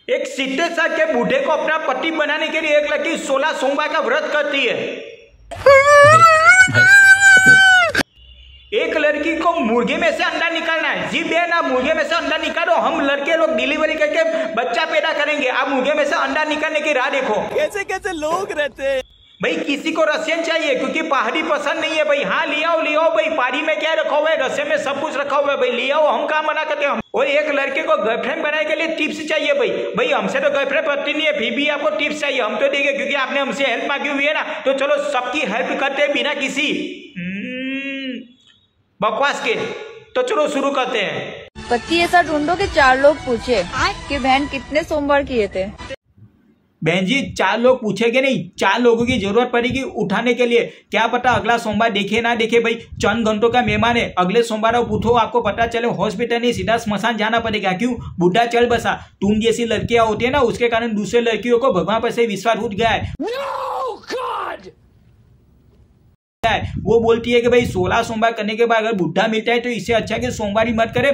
एक 70 साल के बूढ़े को अपना पति बनाने के लिए एक लड़की 16 सोमवार का व्रत करती है। एक लड़की को मुर्गे में से अंडा निकालना है। जी बेना, मुर्गे में से अंडा निकालो, हम लड़के लोग डिलीवरी करके बच्चा पैदा करेंगे। आप मुर्गे में से अंडा निकालने की राह देखो। कैसे कैसे लोग रहते हैं भाई। किसी को रसियन चाहिए क्योंकि पहाड़ी पसंद नहीं है भाई। हाँ लियाओ भाई। पहाड़ी में क्या रखा हुआ है? रसियन में सब कुछ रखा हुआ है भाई, लियाओ। हम कहाँ मना करते हैं। और एक लड़के को गर्लफ्रेंड बनाने के लिए टिप्स चाहिए भाई। हमसे तो गर्लफ्रेंड बनती नहीं है, फिर भी आपको टिप्स चाहिए। हम तो देंगे क्योंकि आपने हमसे हेल्प मांगी हुई है ना, तो चलो सबकी हेल्प करते हैं बिना किसी बकवास के। तो चलो शुरू करते हैं। पति ऐसा ढूंढो कि 4 लोग पूछे कि बहन कितने सोमवार किए थे। बहन जी 4 लोग पूछेंगे नहीं, 4 लोगों की जरूरत पड़ेगी उठाने के लिए। क्या पता अगला सोमवार देखे ना देखे भाई। चंद घंटों का मेहमान है। अगले सोमवार आप पूछो, आपको पता चले हॉस्पिटल नहीं सीधा स्मशान जाना पड़ेगा। क्यों? बुढ़ा चल बसा। तुम जैसी लड़कियां होती है ना, उसके कारण दूसरे लड़कियों को भगवान पर से विश्वास उठ गया है। वो बोलती है कि भाई 16 सोमवार करने के बाद अगर बुढ़ा मिलता है तो इससे अच्छा कि सोमवार ही मत करे।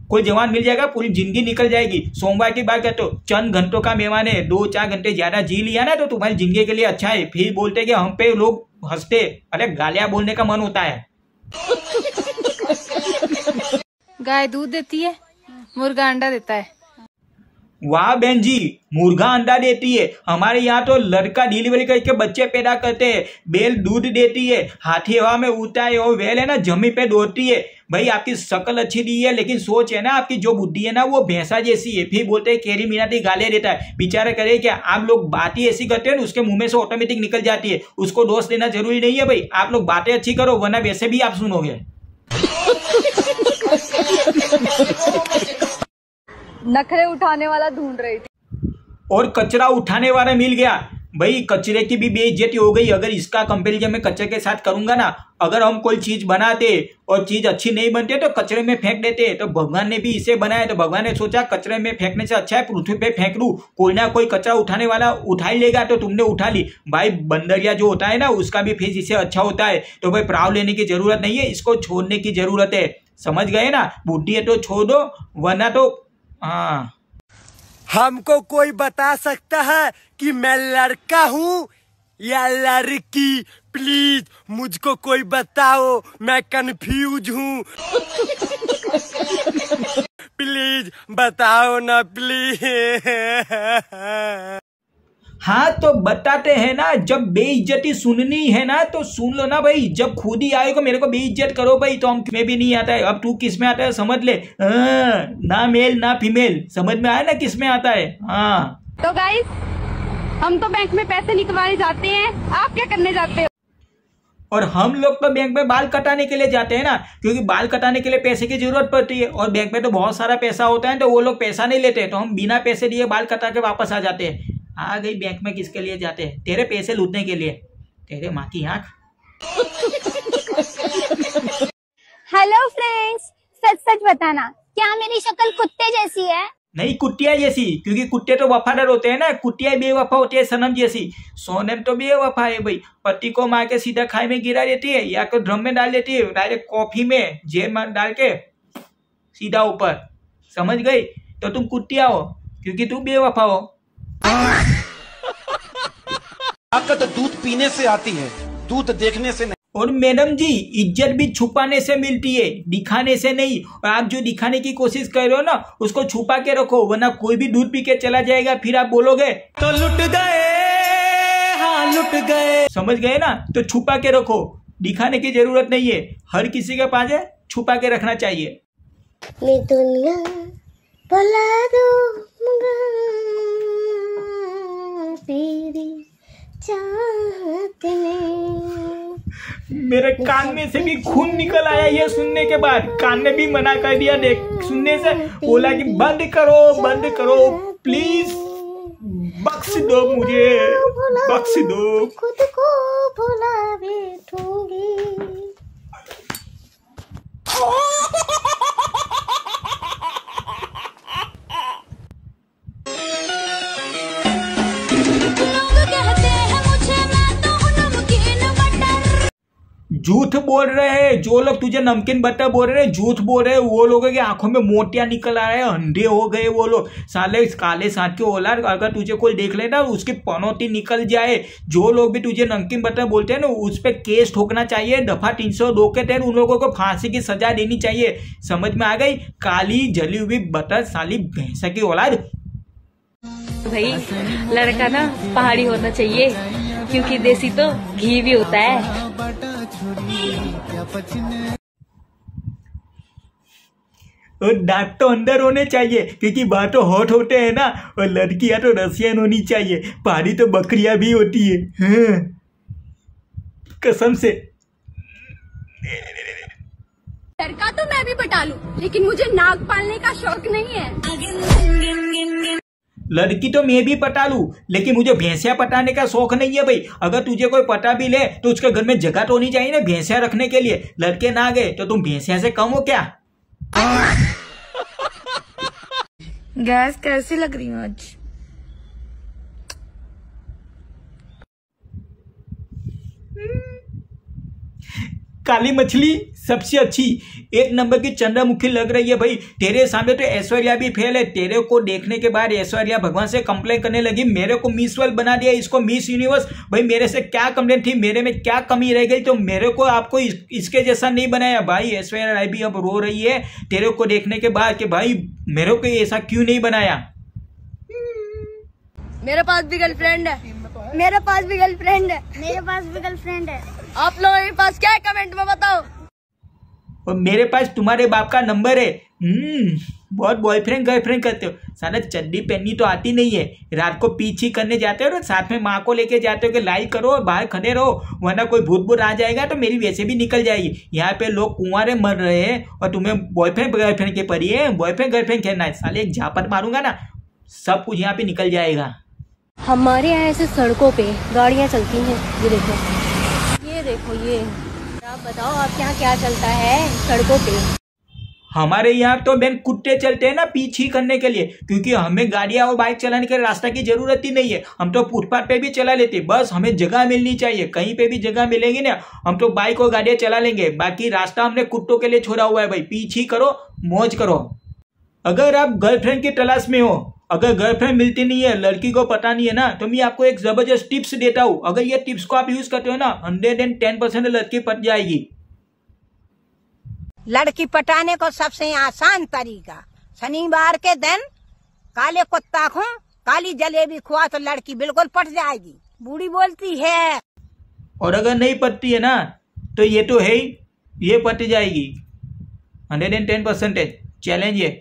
कोई जवान मिल जाएगा पूरी जिंदगी निकल जाएगी। सोमवार की बात करते हो, चंद घंटों का मेहमान है, 2-4 घंटे ज्यादा जी लिया ना तो तुम्हारी जिंदगी के लिए अच्छा है। फिर बोलते कि हम पे लोग हंसते। अरे गालियां बोलने का मन होता है। गाय दूध देती है, मुर्गा अंडा देता है। वाह बहन जी, मुर्गा अंडा देती है। हमारे यहाँ तो लड़का डिलीवरी करके बच्चे पैदा करते हैं। बैल दूध देती है, हाथी हवा में उड़ता है और बैल है ना जमीन पे दौड़ती है। भाई आपकी शक्ल अच्छी दी है, लेकिन सोच है ना आपकी जो बुद्धि है ना वो भैंसा जैसी है। फिर बोलते हैं केरी मीनाती गालियां देता है। बेचारा करे क्या? आप लोग बातें ऐसी करते हैं ना, उसके मुंह में से ऑटोमेटिक निकल जाती है। उसको दोष देना जरूरी नहीं है भाई। आप लोग बातें अच्छी करो वरना वैसे भी आप सुनोगे। नखरे उठाने वाला ढूंढ रही थी और कचरा उठाने वाला मिल गया। भाई कचरे की भी बेइज्जती हो गई। अगर इसका कंपेरिजन मैं कचरे के साथ करूंगा ना, अगर हम कोई चीज बनाते और चीज अच्छी नहीं बनती तो कचरे में फेंक देते। तो भगवान ने भी इसे बनाया, तो भगवान ने सोचा कचरे में फेंकने से अच्छा है पृथ्वी पे फेंक दूं। कोई ना कोई कचरा उठाने वाला उठा ही लेगा, तो तुमने उठा ली। भाई बंदरिया जो होता है ना, उसका भी फेस इससे अच्छा होता है। तो भाई प्राव लेने की जरूरत नहीं है, इसको छोड़ने की जरूरत है। समझ गए ना? बुद्धि है तो छोड़ दो वरना तो हाँ। हमको कोई बता सकता है कि मैं लड़का हूँ या लड़की? प्लीज मुझको कोई बताओ, मैं कंफ्यूज हूँ। प्लीज बताओ ना प्लीज। हाँ तो बताते हैं ना, जब बेइज्जती सुननी है ना तो सुन लो ना भाई। जब खुद ही आएगा मेरे को बेइज्जत करो भाई, तो हम में भी नहीं आता है। अब तू किस में आता है समझ ले। ना मेल ना फीमेल, समझ में आया ना किस में आता है। हाँ तो गाइस, हम तो बैंक में पैसे निकलवाने जाते हैं, आप क्या करने जाते हो? और हम लोग तो बैंक में बाल कटाने के लिए जाते हैं ना, क्योंकि बाल कटाने के लिए पैसे की जरूरत पड़ती है और बैंक में तो बहुत सारा पैसा होता है। तो वो लोग पैसा नहीं लेते, तो हम बिना पैसे दिए बाल कटा के वापस आ जाते हैं। आ गई बैंक में किसके लिए जाते हैं? तेरे पैसे लूटने के लिए, तेरे माँ की आंख। हेलो फ्रेंड्स, सच सच बताना, क्या मेरी शक्ल कुत्ते जैसी है? नहीं, कुत्तिया जैसी, क्योंकि कुत्ते तो वफादार होते हैं ना। कुत्तिया बेवफा होती है सनम जैसी। सोनम तो बेवफा है भाई। पति को मार के सीधा खाई में गिरा देती है या तो ड्रम में डाल देती है, डायरेक्ट कॉफी में जेल में डाल के सीधा ऊपर। समझ गई? तो तुम कुत्तिया हो क्योंकि तुम बेवफा हो। आपका तो दूध पीने से आती है, दूध देखने से नहीं। और मैडम जी, इज्जत भी छुपाने से मिलती है, दिखाने से नहीं। और आप जो दिखाने की कोशिश कर रहे हो ना, उसको छुपा के रखो, वरना कोई भी दूध पी के चला जाएगा। फिर आप बोलोगे तो लुट गए, हाँ लुट गए। समझ गए ना? तो छुपा के रखो, दिखाने की जरूरत नहीं है। हर किसी के पास है, छुपा के रखना चाहिए। मैं दुनिया भुला दूंगा तेरी चाहत में। मेरे कान में से भी खून निकल आया ये सुनने के बाद। कान ने भी मना कर दिया देख सुनने से, बोला कि बंद करो प्लीज, बख्श दो मुझे, बख्श दो। खुद को भुला बैठूंगी। झूठ बोल रहे हैं जो लोग तुझे नमकीन बट्टा बोल रहे हैं, झूठ बोल रहे हैं। वो लोगों की आंखों में मोतियां निकल आ रहे हैं, अंधे हो गए वो लोग। साले काले सांड के औलाद, अगर तुझे कोई देख लेना उसकी पनौती निकल जाए। जो लोग भी तुझे नमकीन बट्टा बोलते हैं ना, उस पर केस ठोकना चाहिए, दफा 302 के तहत उन लोगों को फांसी की सजा देनी चाहिए। समझ में आ गई? काली जली हुई बटर साली भैंसा की औलाद। भाई लड़का ना पहाड़ी होना चाहिए, क्योंकि देसी तो घी भी होता है। और दांत तो अंदर होने चाहिए, क्योंकि बात तो हॉट होते हैं ना। और लड़कियां तो रसियन होनी चाहिए, पहाड़ी तो बकरियां भी होती है। हाँ। कसम से। लड़का तो मैं भी पटा लूं, लेकिन मुझे नाक पालने का शौक नहीं है। लड़की तो मैं भी पटा लूं, लेकिन मुझे भैंसिया पटाने का शौक नहीं है भाई। अगर तुझे कोई पटा भी ले तो उसके घर में जगह तो होनी चाहिए ना भैंसिया रखने के लिए। लड़के ना गए तो तुम भैंसिया से कम हो क्या? गैस कैसी लग रही हूँ आज? काली मछली सबसे अच्छी, एक नंबर की चंद्रमुखी लग रही है भाई। तेरे सामने तो ऐश्वर्या भी फेल है। तेरे को देखने के बाद ऐश्वर्या भगवान से कंप्लेन करने लगी, मेरे को मिस वर्ल्ड बना दिया, इसको मिस यूनिवर्स। भाई मेरे से क्या कंप्लेन थी, मेरे में क्या कमी रह गई तो मेरे को आपको इसके जैसा नहीं बनाया भाई। ऐश्वर्या राय भी अब रो रही है तेरे को देखने के बाद कि भाई मेरे को ऐसा क्यों नहीं बनाया। मेरे पास भी गर्लफ्रेंड है। मेरे पास भी गर्लफ्रेंड है। मेरे पास भी गर्लफ्रेंड है। आप लोगों के पास क्या है कमेंट में बताओ। और मेरे पास तुम्हारे बाप का नंबर है। बहुत बॉयफ्रेंड गर्लफ्रेंड करते हो। साला चड्डी पहननी तो आती नहीं है। रात को पीछी करने जाते हो ना, साथ में माँ को लेके जाते हो कि लाइक करो और बाहर खड़े रहो, वरना कोई भूत भूत आ जाएगा तो मेरी वैसे भी निकल जाएगी। यहाँ पे लोग कुंवारे मर रहे हैं और तुम्हें बॉयफ्रेंड गर्लफ्रेंड के परी है। बॉयफ्रेंड गर्लफ्रेंड खेलना है, साले एक झापट मारूंगा ना सब कुछ यहाँ पे निकल जाएगा। हमारे यहाँ ऐसे सड़कों पे गाड़ियाँ चलती हैं। ये देखो ये आप बताओ आपके यहाँ क्या चलता है सड़कों पे? हमारे यहाँ तो बेन कुत्ते चलते हैं ना पीछी करने के लिए, क्योंकि हमें गाड़ियाँ और बाइक चलाने के रास्ता की जरूरत ही नहीं है। हम तो फुटपाथ पे भी चला लेते, बस हमें जगह मिलनी चाहिए। कहीं पे भी जगह मिलेगी ना हम तो बाइक और गाड़ियाँ चला लेंगे। बाकी रास्ता हमने कुत्तों के लिए छोड़ा हुआ है भाई। पीछी करो, मौज करो। अगर आप गर्लफ्रेंड की तलाश में हो, अगर गर्लफ्रेंड मिलती नहीं है, लड़की को पता नहीं है ना, तो मैं आपको एक जबरदस्त टिप्स देता हूँ। अगर ये टिप्स को आप यूज करते हो ना 110% लड़की पट जाएगी। लड़की पटाने को सबसे आसान तरीका, शनिवार के दिन काले कुत्ता खो काली जलेबी खुआ तो लड़की बिल्कुल पट जाएगी। बूढ़ी बोलती है। और अगर नहीं पटती है ना तो ये तो है ही, ये पट जाएगी। 110% चैलेंज है।